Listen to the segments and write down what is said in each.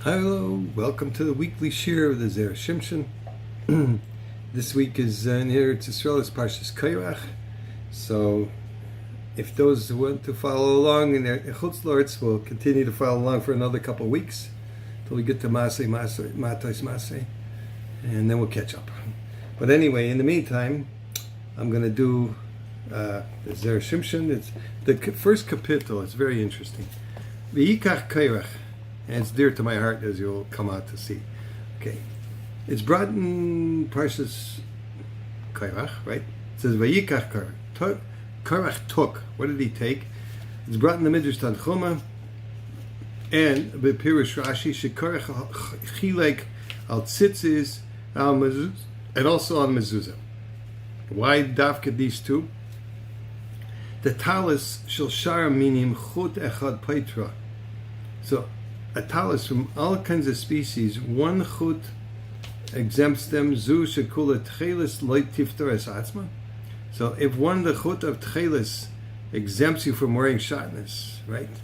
Hello, welcome to the weekly share of the Zera Shimshon. This week is in Eretz Yisrael, it's Parshat Korach. So, if those who want to follow along in their Chutz Lords will continue to follow along for another couple of weeks till we get to Matos Maseh, and then we'll catch up. But anyway, in the meantime, I'm going to do the Zera Shimshon. It's the first kapitel. It's very interesting. V'yikach Korach. And it's dear to my heart, as you'll come out to see. Okay, it's brought in Parshat Korach, right? It says Vayikach Korach. Korach took. What did he take? It's brought in the Midrash Tanchuma and the Pirush Rashi. Shekorach chilek al tzitzis al mezuzah, and also on mezuzah. Why dafka these two? The talis shel shara minim chut echad paitra. So a talis from all kinds of species, one chut exempts them. Zu shekula tchelis loy tiftar es atzma. So if one the chut of tchelis exempts you from wearing shatnez, right?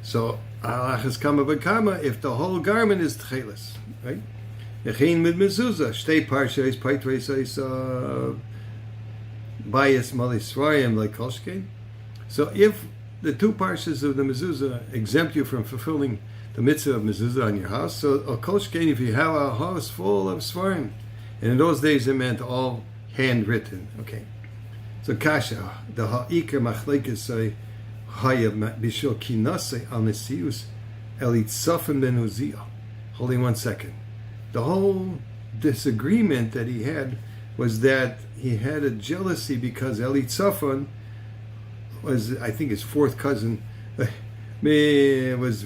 So alachas kama b'kama if the whole garment is tchelis, right? Yechein mid mezuzah shtei parshas paitreis bias malisrayim like kolshkein. So if the two parshas of the mezuzah exempt you from fulfilling the mitzvah of mezuzah on your house, so a kolshkein if you have a house full of svarim, and in those days it meant all handwritten. Okay, so kasha the ha'ikar machlekes hayab bishul kinase al nesius elitzafim ben Uziel. Holding 1 second. The whole disagreement that he had was that he had a jealousy because Elitzafon was, I think, his fourth cousin, was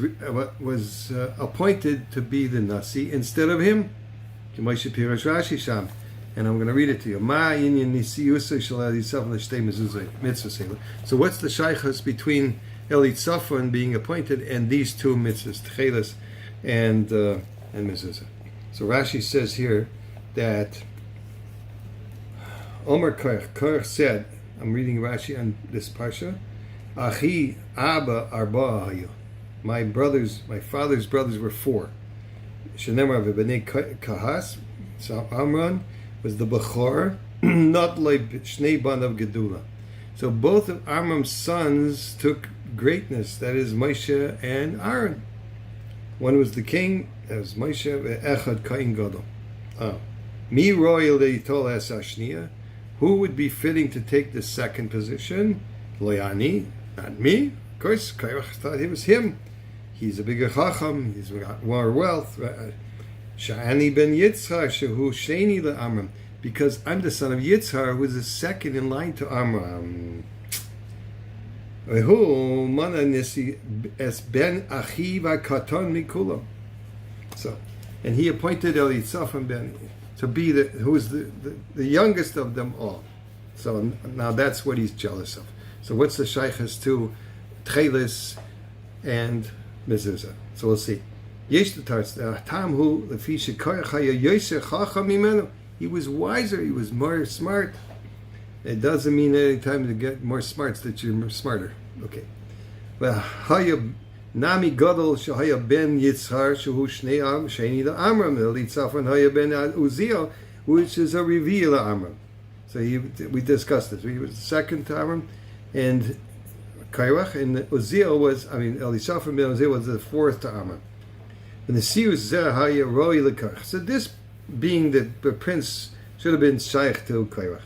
appointed to be the Nasi instead of him. And I'm going to read it to you. So what's the shaychus between Elitzafon being appointed and these two mitzvahs, Tchelas and mezuzah? So Rashi says here that Omer Korach said, I'm reading Rashi on this parsha, Achi Abba Arba Hayu. My father's brothers were 4. Shenemar v'bnei Kahas. So Amram was the Bechor, not like Shnei Banav Gedula. So both of Amram's sons took greatness, that is Moshe and Aaron. One was the king, that was Moshe, Echad Kain Gadol. Mi royal leitol es ashniya. Who would be fitting to take the second position? Loyani, not me. Of course, Korach thought it was him. He's a bigger chacham. He's got more wealth. Sha'ani ben Yitzchar shehu sheni le'Amram, because I'm the son of Yitzchar, who is the second in line to Amram. Vehu mana nisi es ben achi v'katon mikulam. So, and he appointed Elitzafan ben to be who is the youngest of them all. So now that's what he's jealous of. So what's the shaychus to Tchelis and mezuzah? So we'll see. Yesh the tamhu lefi shekorach haya yoser chacham mimenu. He was wiser. He was more smart. It doesn't mean any time to get more smarts that you're smarter. Okay. Well, haya Nami Gadol Shahaya ben Yitzhar Shehu Shnei Am Sheni the Amram Elitzafan Haya ben Uziel, which is a reveal of Amram. So we discussed this. He was the second to Amram, and Korach, and Uziel was, Elitzafan ben Uziel was the fourth to Amram. And the Sius Zera Haya Roi Lekach. So this being that the prince should have been shaykh to Korach.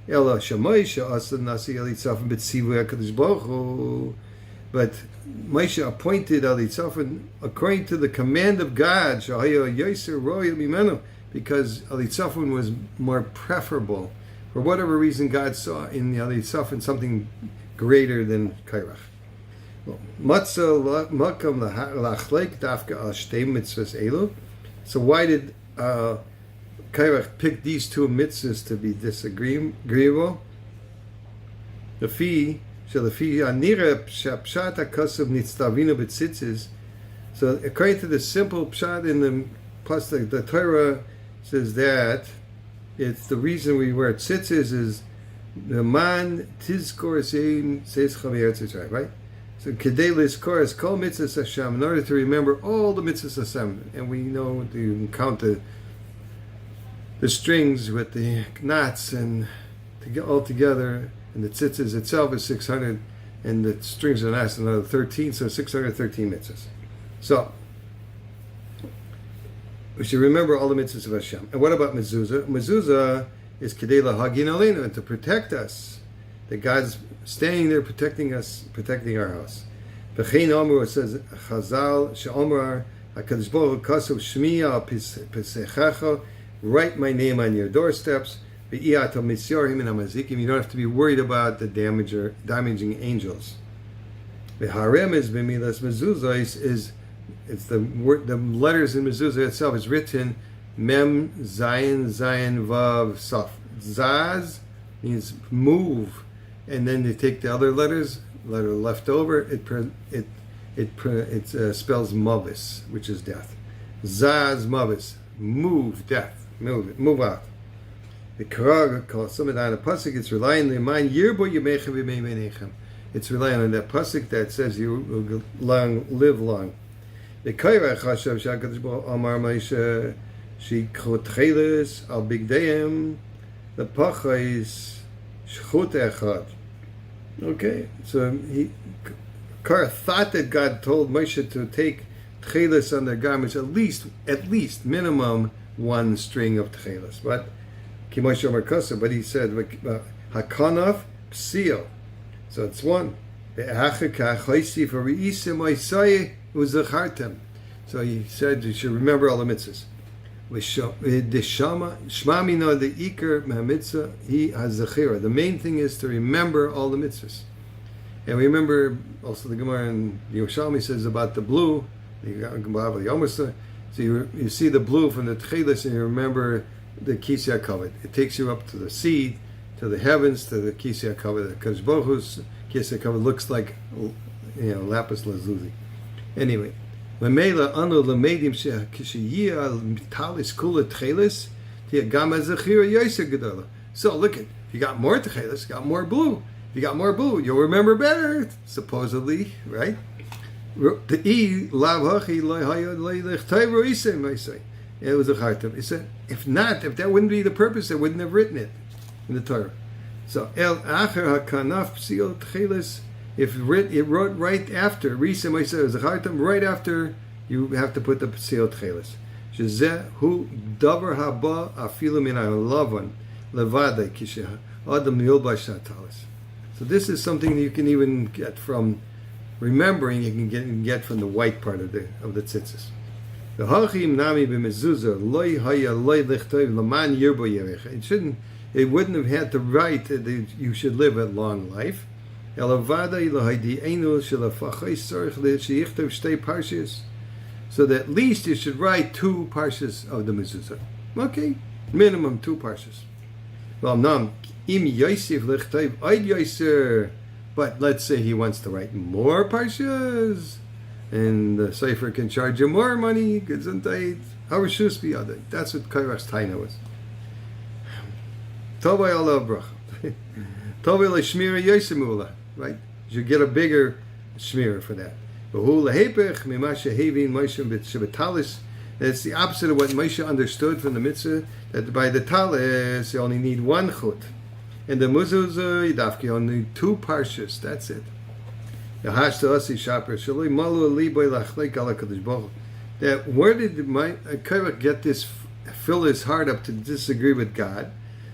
Ela Shamoy She'asa Nasi Elitzafan B'tzivu HaKadosh Baruch Hu. But Moshe appointed Elitzafan according to the command of God, because Elitzafan was more preferable. For whatever reason, God saw in Elitzafan something greater than Korach. So why did Korach pick these two mitzvahs to be disagreeable? The fee. So according to the simple pshat in the plus the Torah says that it's the reason we wear tzitzis is the man tizkor says chaver tzitzis, right? So kedei lizkor kol mitzvahs Hashem, in order to remember all the mitzvahs Hashem, and we know you can count the strings with the knots and to get all together, and the tzitzis itself is 600, and the strings and knots another 13, so 613 mitzvahs. So we should remember all the mitzvahs of Hashem. And what about mezuzah? Mezuzah is kedei lahagin aleinu, and to protect us. That God's standing there protecting us, protecting our house. V'chein omer, it says Chazal she'omar HaKadosh Baruch Hu kasav shmi al pesechacha, write my name on your doorsteps. V'iyat misyorim and hamazikim. You don't have to be worried about the damaging angels. V'harem is b'milas mezuzah is it's the word, the letters in mezuzah itself is written mem zayin zayin vav saf. Zaz means move. And then they take the other letters, letter left over. It spells mavis, which is death. Zaz mavis, move, death, move out. The Korach calls some of that a pasuk. It's relying on the mind. Yirbo yemechem v'meimenechem. It's relying on that pasuk that says you will live long. The Korach hashav shakadosh baruch amar Moshe shikot cheles al bigdeim the pachais shchut echad. Okay, so Korach thought that God told Moshe to take tchelis on their garments, at least minimum one string of tchelis. But Moshe Omer Kosa, but he said hakanaf psil, so it's one. So he said you should remember all the mitzvahs. The main thing is to remember all the mitzvahs. And we remember also the Gemara in Yerushalmi says about the blue. So you see the blue from the tchelis and you remember the Kisya covered. It takes you up to the seed, to the heavens, to the Kisya covered. The Kadosh Baruch Hu's Kisya covered looks like lapis lazuli. Anyway. So look at, if you got more tchelis, you got more blue. If you got more blue, you'll remember better, supposedly, right? It was a hard time. He said, if that wouldn't be the purpose, they wouldn't have written it in the Torah. So el acher hakanaf psil tchelis. If it wrote right after, Risa Moshe was a hard time, right after you have to put the psil tchelis. Shezeh hu davar haba afilu min ha'lavan levadei kishe adam yilbash hatalis. So this is something that you can even get from remembering. You can get from the white part of the tzitzis. The hachim nami b'mezuzah loy haya loy lichtov laman yirbo yerecha. It wouldn't have had to write that you should live a long life. So that at least you should write 2 parshas of the mezuzah. Okay, minimum 2 parshas. Well, nam im Yosef lichtov oid yoser, but let's say he wants to write more parshas, and the sefer can charge you more money. Gesundheit, harishus biyadei. That's what Korach's taina was. Tovay Allah bracha. Tovay leishmira yosemula. Right? You get a bigger shmira for that. It's the opposite of what Moshe understood from the mitzvah, that by the talis you only need 1 chut. And the mezuzah, you only need 2 parshas. That's it. That where did Korach get this, fill his heart up to disagree with God?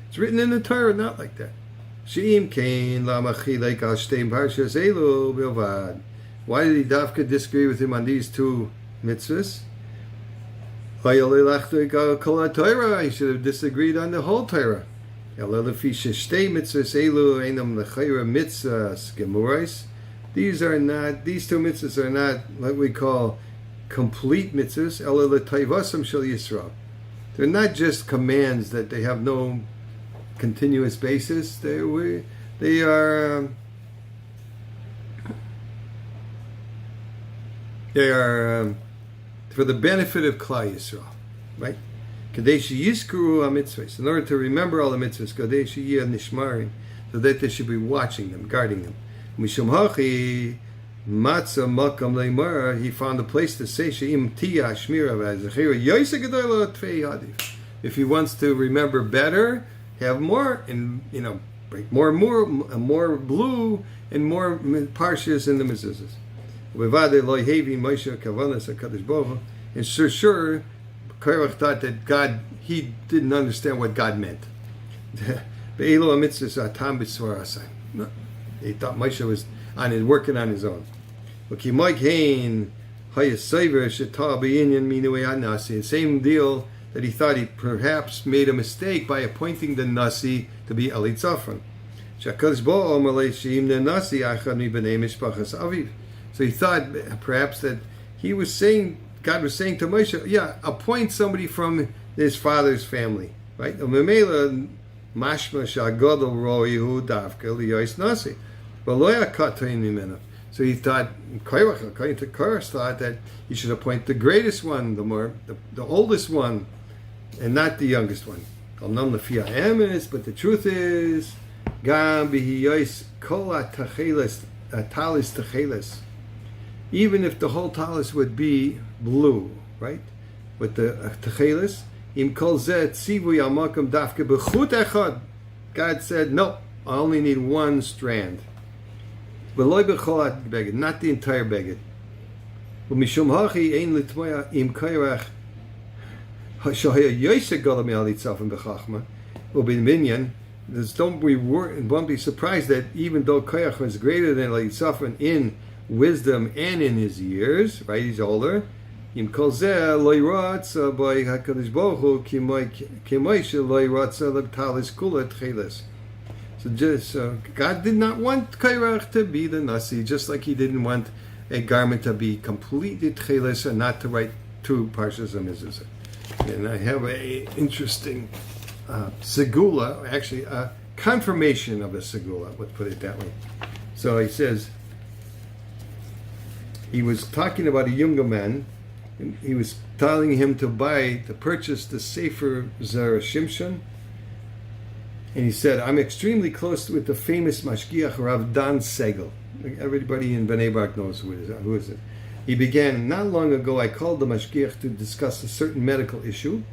It's written in the Torah, not like that. Why did he dafka disagree with him on these 2 mitzvahs? He should have disagreed on the whole Torah. These 2 mitzvahs are not what we call complete mitzvahs. They're not just commands that they have no continuous basis. They are for the benefit of Klal Yisrael, right? In order to remember all the mitzvahs, so that they should be watching them, guarding them. Matzah Malkam Leimara, he found a place to say Sheim Tia Shmira V'Zechira Yoisa Gedola Tvei Hadif. If he wants to remember better, have more, and break more blue and more parshas in the mezuzahs. V'Vadei Lo Hevi Moshe Kavanas HaKadosh Baruch Hu. And sure, Korach thought that he didn't understand what God meant. Be'elo HaMitzvahs Atam B'Svar Asay. No, he thought Moshe was working on his own. The same deal that he thought he perhaps made a mistake by appointing the Nasi to be Elit Zafran. So he thought perhaps that God was saying to Moshe, yeah, appoint somebody from his father's family, right? So he thought, according to Korach, thought that he should appoint the greatest one, the oldest one, and not the youngest one. But the truth is, even if the whole talis would be blue, right? With the techelis, God said, no, I only need one strand. Not the entire beged. Don't be surprised that even though Korach was greater than Elit in wisdom and in his years, right? He's older. So God did not want Korach to be the Nasi, just like he didn't want a garment to be completely tchelis and not to write 2 parshas of mezuzah. And I have an interesting segula, actually a confirmation of a segula, let's put it that way. So he says, he was talking about a younger man, and he was telling him to purchase the Sefer Zera Shimshon. And he said, I'm extremely close with the famous Mashgiach Rav Dan Segel. Everybody in Bnei Brak knows who is it. He began, not long ago, I called the Mashgiach to discuss a certain medical issue.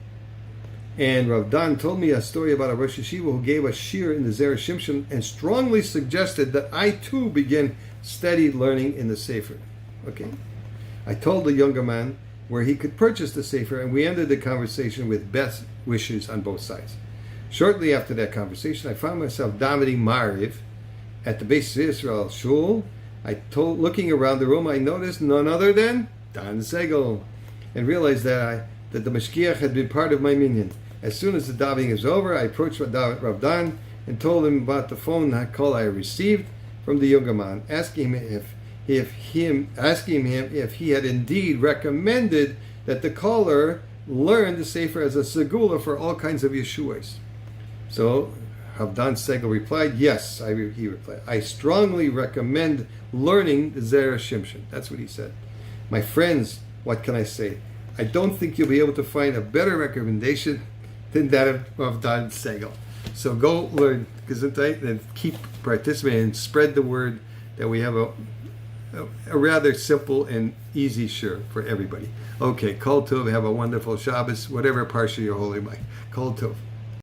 And Rav Dan told me a story about a Rosh Yeshiva who gave a shir in the Zera Shimshon and strongly suggested that I too begin steady learning in the Sefer. Okay. I told the younger man where he could purchase the Sefer, and we ended the conversation with best wishes on both sides. Shortly after that conversation, I found myself davening Mariv at the Beis Yisrael Shul. Looking around the room, I noticed none other than Dan Segel, and realized that the Mashgiach had been part of my minyan. As soon as the davening was over, I approached Rav Dan and told him about the phone call I received from the younger man, asking him if he had indeed recommended that the caller learn the Sefer as a segula for all kinds of Yeshuas. So Rav Dan Segel replied, yes, he replied, I strongly recommend learning the Zera Shimshon. That's what he said. My friends, what can I say? I don't think you'll be able to find a better recommendation than that of Rav Dan Segel. So go learn Gesundheit and keep participating and spread the word that we have a rather simple and easy shir for everybody. Okay, Kol Tov, have a wonderful Shabbos, whatever parsha you're holding by. Kol Tov.